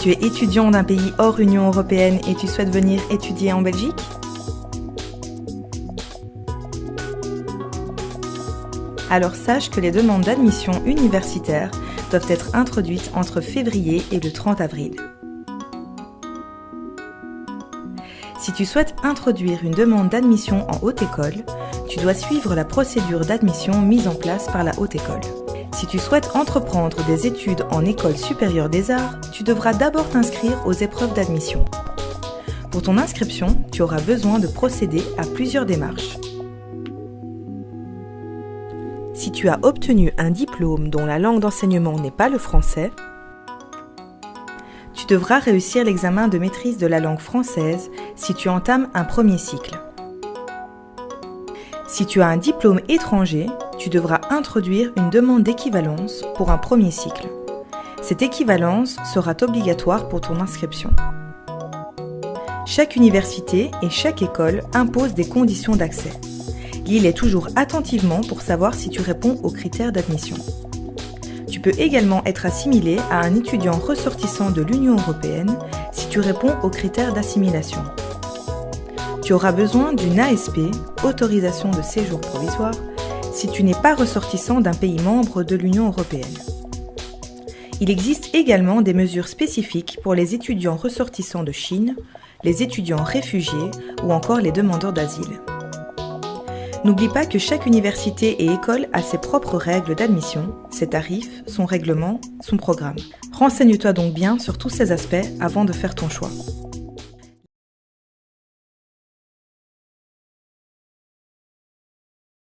Tu es étudiant d'un pays hors Union européenne et tu souhaites venir étudier en Belgique ? Alors sache que les demandes d'admission universitaire doivent être introduites entre février et le 30 avril. Si tu souhaites introduire une demande d'admission en haute école, tu dois suivre la procédure d'admission mise en place par la haute école. Si tu souhaites entreprendre des études en école supérieure des arts, tu devras d'abord t'inscrire aux épreuves d'admission. Pour ton inscription, tu auras besoin de procéder à plusieurs démarches. Si tu as obtenu un diplôme dont la langue d'enseignement n'est pas le français, tu devras réussir l'examen de maîtrise de la langue française si tu entames un premier cycle. Si tu as un diplôme étranger, tu devras introduire une demande d'équivalence pour un premier cycle. Cette équivalence sera obligatoire pour ton inscription. Chaque université et chaque école impose des conditions d'accès. Lis-les toujours attentivement pour savoir si tu réponds aux critères d'admission. Tu peux également être assimilé à un étudiant ressortissant de l'Union européenne si tu réponds aux critères d'assimilation. Tu auras besoin d'une ASP, autorisation de séjour provisoire, si tu n'es pas ressortissant d'un pays membre de l'Union européenne. Il existe également des mesures spécifiques pour les étudiants ressortissants de Chine, les étudiants réfugiés ou encore les demandeurs d'asile. N'oublie pas que chaque université et école a ses propres règles d'admission, ses tarifs, son règlement, son programme. Renseigne-toi donc bien sur tous ces aspects avant de faire ton choix.